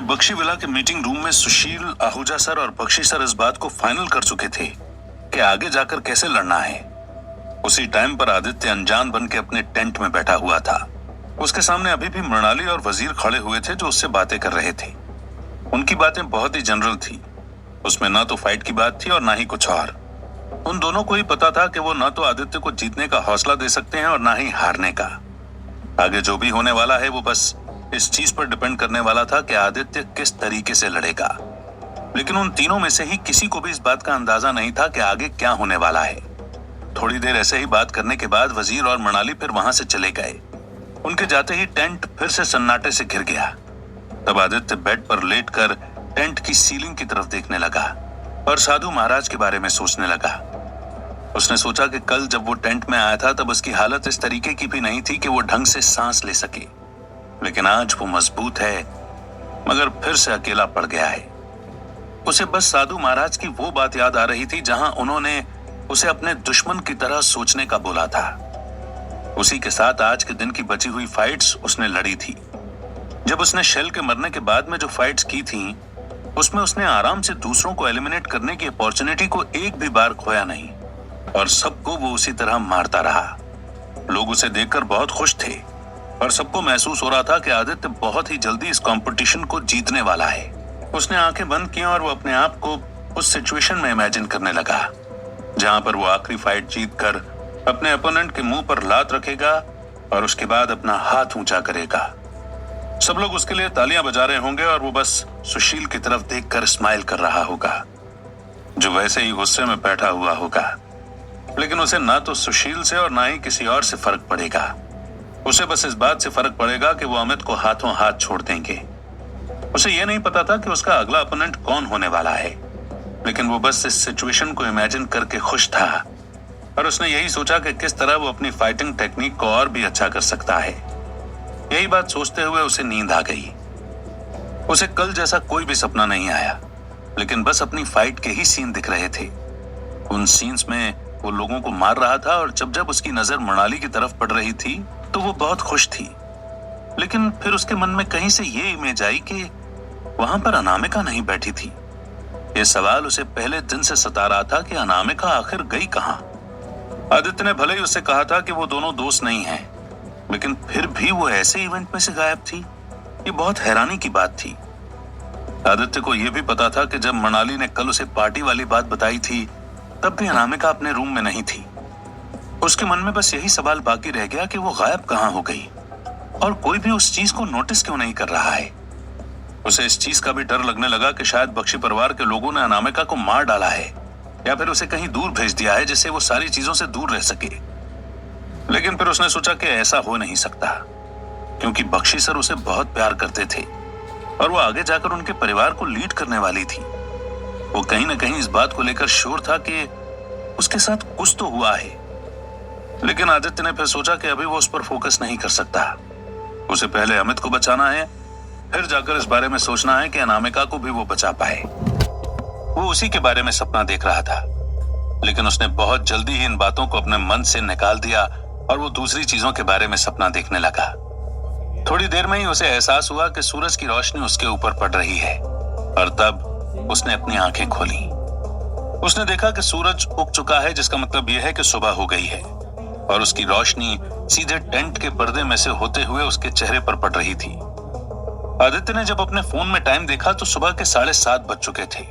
Bakshi villa के meeting room में सुशील, Ahuja sir और बख्शी सर इस बात को फाइनल कर चुके थे कि आगे जाकर कैसे लड़ना है। उसी टाइम पर आदित्य अनजान बन के अपने टेंट में बैठा हुआ था। उसके सामने अभी भी मृणाली और वजीर खड़े हुए थे जो उससे बातें कर रहे थे। उनकी बातें बहुत ही जनरल थी, उसमें ना तो फाइट की बात थी और ना ही कुछ और। उन दोनों को ही पता था कि वो ना तो आदित्य को जीतने का हौसला दे सकते हैं और ना ही हारने का। आगे जो भी होने वाला है वो बस इस चीज पर डिपेंड करने वाला था कि आदित्य किस तरीके से लड़ेगा। लेकिन उन तीनों में से ही किसी को भी इस बात का अंदाजा नहीं था कि आगे क्या होने वाला है। थोड़ी देर ऐसे ही बात करने के बाद वजीर और मृणाली फिर वहां से चले गए। उनके जाते ही टेंट फिर से सन्नाटे से घिर गया। तब आदित्य बेड पर लेटकर टेंट की सीलिंग की तरफ देखने लगा और साधु महाराज के बारे में सोचने लगा। उसने सोचा कि कल जब वो टेंट में आया था तब उसकी हालत इस तरीके की भी नहीं थी कि वो ढंग से सांस ले सके, लेकिन आज वो मजबूत है मगर फिर से अकेला पड़ गया है। उसे बस साधु महाराज की वो बात याद आ रही थी जहां उन्होंने उसे अपने दुश्मन की तरह सोचने का बोला था। उसी के साथ आज के दिन की बची हुई फाइट्स उसने लड़ी थी। जब उसने शेल के मरने के बाद में जो फाइट्स की थी उसमें उसने आराम से दूसरों को एलिमिनेट करने की अपॉर्चुनिटी को एक भी बार खोया नहीं और सबको वो उसी तरह मारता रहा। लोग उसे देखकर बहुत खुश थे और सबको महसूस हो रहा था कि आदित्य बहुत ही जल्दी इस कंपटीशन को जीतने वाला है। उसने आंखें बंद की और वो अपने आप को उस सिचुएशन में इमेजिन करने लगा जहां पर वो आखिरी फाइट जीतकर अपने अपोनेंट के मुंह पर लात रखेगा और उसके बाद अपना हाथ ऊंचा करेगा। सब लोग उसके लिए तालियां बजा रहे होंगे और वो बस सुशील की तरफ देखकर स्माइल कर रहा होगा जो वैसे ही गुस्से में बैठा हुआ होगा। लेकिन उसे ना तो सुशील से और ना ही किसी और से फर्क पड़ेगा। उसे बस इस बात से फर्क पड़ेगा कि वो अमित को हाथों हाथ छोड़ देंगे। उसे यह नहीं पता था कि उसका अगला अपोनेंट कौन होने वाला है, लेकिन वो बस इस सिचुएशन को इमेजिन करके खुश था और उसने यही सोचा कि किस तरह वो अपनी फाइटिंग टेक्निक को और भी अच्छा कर सकता है। यही बात सोचते हुए उसे नींद आ गई। उसे कल जैसा कोई भी सपना नहीं आया, लेकिन बस अपनी फाइट के ही सीन दिख रहे थे। उन सीन्स में वो लोगों को मार रहा था और जब जब उसकी नजर मृणाली की तरफ पड़ रही थी तो वो बहुत खुश थी। लेकिन फिर उसके मन में कहीं से ये इमेज आई कि वहां पर अनामिका नहीं बैठी थी। ये सवाल उसे पहले दिन से सता रहा था कि अनामिका आखिर गई कहां। आदित्य ने भले ही उससे कहा था कि वो दोनों दोस्त नहीं हैं, लेकिन फिर भी वो ऐसे इवेंट में से गायब थी। ये बहुत हैरानी की बात थी। आदित्य को यह भी पता था कि जब मृणाली ने कल उसे पार्टी वाली बात बताई थी तब भी अनामिका अपने रूम में नहीं थी। उसके मन में बस यही सवाल बाकी रह गया कि वो गायब कहां हो गई और कोई भी उस चीज को नोटिस क्यों नहीं कर रहा है। उसे इस चीज का भी डर लगने लगा कि शायद बख्शी परिवार के लोगों ने अनामिका को मार डाला है या फिर उसे कहीं दूर भेज दिया है जिससे वो सारी चीजों से दूर रह सके। लेकिन फिर उसने सोचा कि ऐसा हो नहीं सकता क्योंकि बख्शी सर उसे बहुत प्यार करते थे और वो आगे जाकर उनके परिवार को लीड करने वाली थी। वो कहीं ना कहीं इस बात को लेकर श्योर था कि उसके साथ कुछ तो हुआ है। लेकिन आदित्य ने फिर सोचा कि अभी वो उस पर फोकस नहीं कर सकता। उसे पहले अमित को बचाना है, फिर जाकर इस बारे में सोचना है कि अनामिका को भी वो बचा पाए। वो उसी के बारे में सपना देख रहा था, लेकिन उसने बहुत जल्दी ही इन बातों को अपने मन से निकाल दिया और वो दूसरी चीजों के बारे में सपना देखने लगा। थोड़ी देर में ही उसे एहसास हुआ कि सूरज की रोशनी उसके ऊपर पड़ रही है और तब उसने अपनी आंखें खोली। उसने देखा कि सूरज उग चुका है, जिसका मतलब यह है कि सुबह हो गई है और उसकी रोशनी सीधे टेंट के पर्दे में से होते हुए उसके चेहरे पर पड़ रही थी। आदित्य ने जब अपने फोन में टाइम देखा तो सुबह के 7:30 बज चुके थे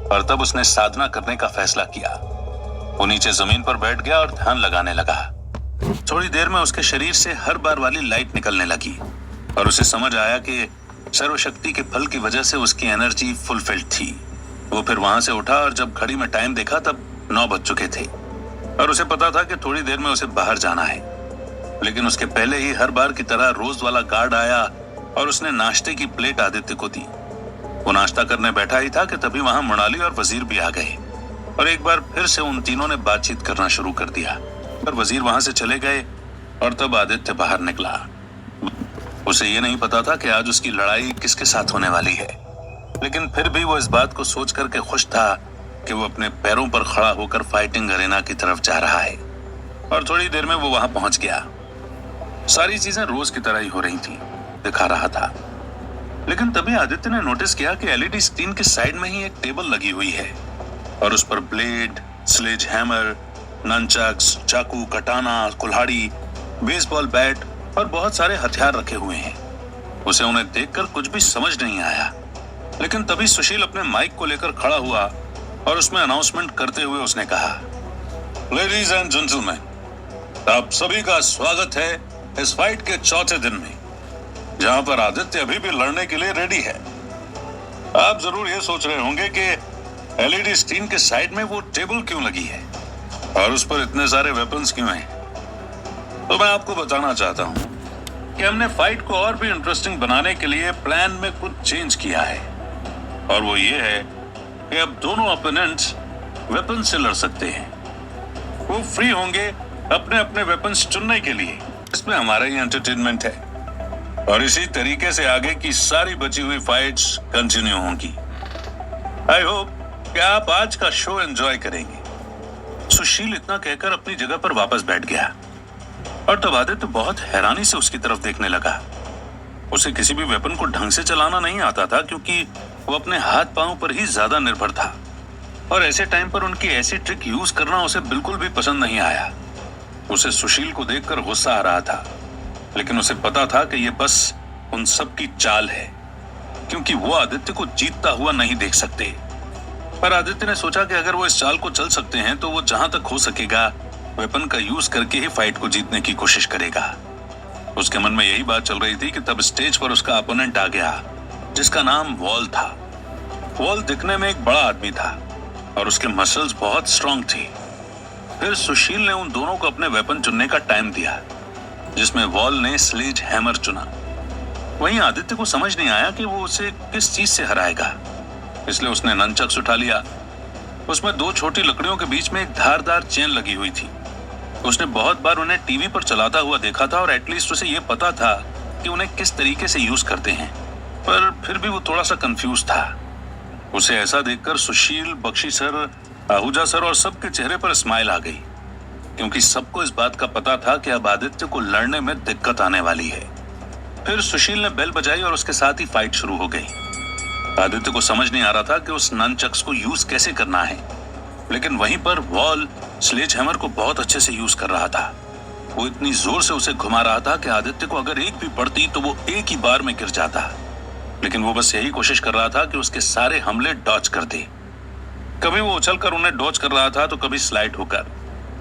और तब उसने साधना करने का फैसला किया। वो नीचे जमीन पर बैठ गया और ध्यान लगाने लगा। थोड़ी देर में उसके शरीर से हर बार वाली लाइट निकलने लगी और उसे समझ आया कि सर्वशक्ति के फल की वजह से उसकी एनर्जी फुलफिल्ड थी। वो फिर वहां से उठा और जब घड़ी में टाइम देखा तब 9 बज चुके थे और उसे पता था कि थोड़ी देर में उसे बाहर जाना है। लेकिन उसके पहले ही हर बार की तरह रोज वाला गार्ड आया और उसने नाश्ते की प्लेट आदित्य को दी। वो नाश्ता करने बैठा ही था कि तभी वहां मृणाली और वजीर भी आ गए और एक बार फिर से उन तीनों ने बातचीत करना शुरू कर दिया। पर वजीर वहां से चले गए और तब आदित्य बाहर निकला। उसे ये नहीं पता था कि आज उसकी लड़ाई किसके साथ होने वाली है, लेकिन फिर भी वो इस बात को सोच करके खुश था कि वो अपने पैरों पर खड़ा होकर फाइटिंग अरेना की तरफ जा रहा है। और थोड़ी देर में वो वहां पहुंच गया। सारी चीजें रोज की तरह ही हो रही थी, दिखा रहा था। लेकिन तभी आदित्य ने नोटिस किया कि एलईडी स्क्रीन के साइड में ही एक टेबल लगी हुई है और उस पर ब्लेड, स्लेज हैमर, ननचक्स, चाकू, कटाना, कुल्हाड़ी, बेसबॉल बैट और बहुत सारे हथियार रखे हुए हैं। उसे उन्हें देखकर कुछ भी समझ नहीं आया, लेकिन तभी सुशील अपने माइक को लेकर खड़ा हुआ और उसमें अनाउंसमेंट करते हुए उसने कहा, लेडीज एंड जेंटलमैन, आप सभी का स्वागत है इस फाइट के चौथे दिन में, जहां पर आदित्य अभी भी लड़ने के लिए रेडी है। आप जरूर ये सोच रहे होंगे कि एलईडी स्क्रीन के साइड में वो टेबल क्यों लगी है और उस पर इतने सारे वेपन्स क्यों हैं। तो मैं आपको बताना चाहता हूं कि हमने फाइट को और भी इंटरेस्टिंग बनाने के लिए प्लान में कुछ चेंज किया है, और वो ये है कि अब दोनों ओपोनेंट्स वेपन से लड़ सकते हैं। वो फ्री होंगे अपने अपने वेपन्स चुनने के लिए। इसमें हमारा ही एंटरटेनमेंट है और इसी तरीके से आगे की सारी बची हुई फाइट्स कंटिन्यू होंगी। आई होप कि आप आज का शो एंजॉय करेंगे। सुशील इतना कहकर अपनी जगह पर वापस बैठ गया और तब आदित्य बहुत हैरानी से उसकी तरफ देखने लगा। उसे किसी भी वेपन को ढंग से चलाना नहीं आता था, क्योंकि वो अपने हाथ पांव पर ही ज्यादा निर्भर था और ऐसे टाइम पर उनकी ऐसी ट्रिक यूज करना उसे बिल्कुल भी पसंद नहीं आया। उसे सुशील को देखकर गुस्सा आ रहा था, लेकिन उसे पता था कि ये बस उन सब की चाल है, क्योंकि वो आदित्य को जीतता हुआ नहीं देख सकते। पर आदित्य ने सोचा कि अगर वो इस चाल को चल सकते हैं तो वो जहां तक हो सकेगा वेपन का यूज करके ही फाइट को जीतने की कोशिश करेगा। उसके मन में यही बात चल रही थी कि तब स्टेज पर उसका अपोनेंट आ गया, जिसका नाम वॉल था। वॉल दिखने में एक बड़ा आदमी था और उसके मसल्स बहुत स्ट्रांग थी। फिर सुशील ने उन दोनों को अपने वेपन चुनने का टाइम दिया, जिसमें वॉल ने स्लेज हैमर चुना। वहीं आदित्य को समझ नहीं आया कि वो उसे किस चीज से हराएगा, इसलिए उसने ननचक्स उठा लिया। उसमें दो छोटी लकड़ियों के बीच में एक धारदार चेन लगी हुई थी। उसने बहुत बार उन्हें टीवी पर चलाता हुआ देखा था और एटलीस्ट उसे ये पता था कि उन्हें किस तरीके से यूज करते हैं, पर फिर भी वो थोड़ा सा कंफ्यूज था। उसे ऐसा देखकर सुशील, बख्शी सर, आहूजा सर और सबके चेहरे पर स्माइल आ गई, क्योंकि सबको इस बात का पता था कि अब आदित्य को लड़ने में दिक्कत आने वाली है। फिर सुशील ने बेल बजाई और उसके साथ ही फाइट शुरू हो गई। आदित्य को समझ नहीं आ रहा था कि उस ननचक्स को यूज कैसे करना है, लेकिन वहीं पर वॉल स्लेज हैमर को बहुत अच्छे से यूज कर रहा था। वो इतनी जोर से उसे घुमा रहा था कि आदित्य को अगर एक भी पड़ती तो वो एक ही बार में गिर जाता, लेकिन वो बस यही कोशिश कर रहा था कि उसके सारे हमले डॉच कर दे। कभी वो उछलकर उन्हें डॉच कर रहा था तो कभी स्लाइड होकर,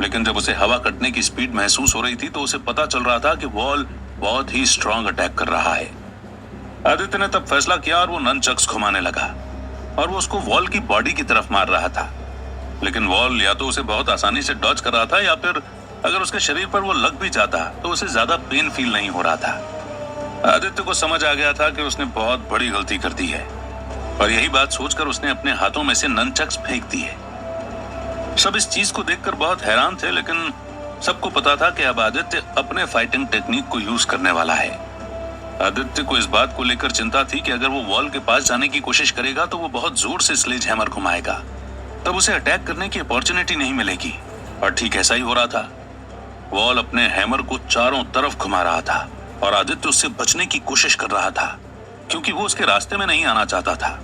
लेकिन जब उसे हवा कटने की स्पीड महसूस हो रही थी तो उसे पता चल रहा था कि वॉल बहुत ही स्ट्रांग अटैक कर रहा है। आदित्य ने तब फैसला किया और वो ननचक्स घुमाने लगा और वो उसको वॉल की बॉडी की तरफ मार रहा था, लेकिन वॉल या तो उसे बहुत आसानी से डॉच कर रहा था या फिर अगर उसके शरीर पर वो लग भी जाता तो उसे ज्यादा पेन फील नहीं हो रहा था। आदित्य को समझ आ गया था कि उसने बहुत बड़ी गलती कर दी है और यही बात सोचकर उसने अपने हाथों में से ननचक्स फेंक दिए। सब इस चीज को देखकर बहुत हैरान थे, लेकिन सबको पता था कि अब आदित्य अपने फाइटिंग टेक्निक को यूज करने वाला है। आदित्य को इस बात को लेकर चिंता थी कि अगर वो वॉल के पास जाने की कोशिश करेगा तो वो बहुत जोर से स्लेज हैमर घुमाएगा, तब उसे अटैक करने की अपॉर्चुनिटी नहीं मिलेगी। और ठीक ऐसा ही हो रहा था। वॉल अपने हैमर को चारों तरफ घुमा रहा था और आदित्य उससे बचने की कोशिश कर रहा था, क्योंकि वो उसके रास्ते में नहीं आना चाहता था।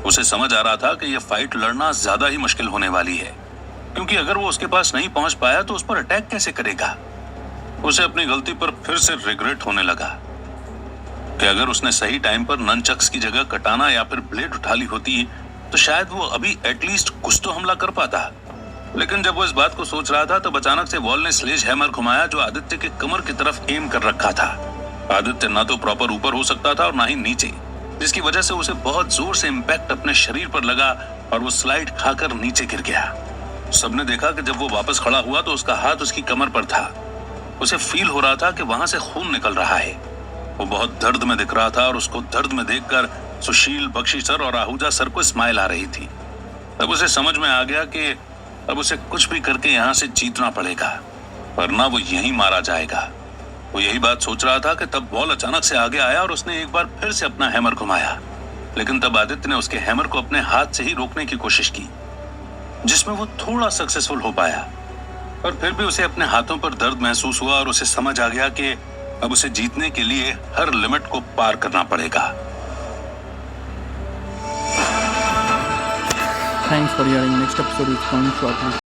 उसे समझ आ रहा था कि यह फाइट लड़ना ज्यादा ही मुश्किल होने वाली है, क्योंकि अगर वो उसके पास नहीं पहुंच पाया तो उस पर अटैक कैसे करेगा। उसे अपनी गलती पर फिर से रिग्रेट होने लगा कि अगर उसने सही टाइम पर ननचक्स की जगह कटाना या फिर ब्लेड उठा ली होती तो शायद वो अभी एटलीस्ट कुछ तो हमला कर पाता। लेकिन जब वो इस बात को सोच रहा था तब अचानक से वॉल ने स्लेज हैमर घुमाया, जो आदित्य के कमर की तरफ एम कर रखा था। आदित्य ना तो प्रॉपर ऊपर हो सकता था और ना ही नीचे, जिसकी वजह से उसे बहुत जोर से इम्पैक्ट अपने शरीर पर लगा और वो स्लाइड खाकर नीचे गिर गया। सबने देखा कि जब वो वापस खड़ा हुआ तो उसका हाथ उसकी कमर पर था। उसे फील हो रहा था कि वहां से खून निकल रहा है। वो बहुत दर्द में दिख रहा था और उसको दर्द में देखकर सुशील, बख्शी सर और आहूजा सर को स्माइल आ रही थी। तब उसे समझ में आ गया कि अब उसे कुछ भी करके यहाँ से जीतना पड़ेगा, वरना वो यहीं मारा जाएगा। वो यही बात सोच रहा था कि तब वॉल अचानक से आगे आया और उसने एक बार फिर से अपना हैमर घुमाया, लेकिन तब आदित्य ने उसके हैमर को अपने हाथ से ही रोकने की कोशिश की, जिसमें वो थोड़ा सक्सेसफुल हो पाया। और फिर भी उसे अपने हाथों पर दर्द महसूस हुआ और उसे समझ आ गया कि अब उसे जीतने के लिए हर लिमिट को पार करना पड़ेगा। Thanks for hearing. Next episode is coming shortly.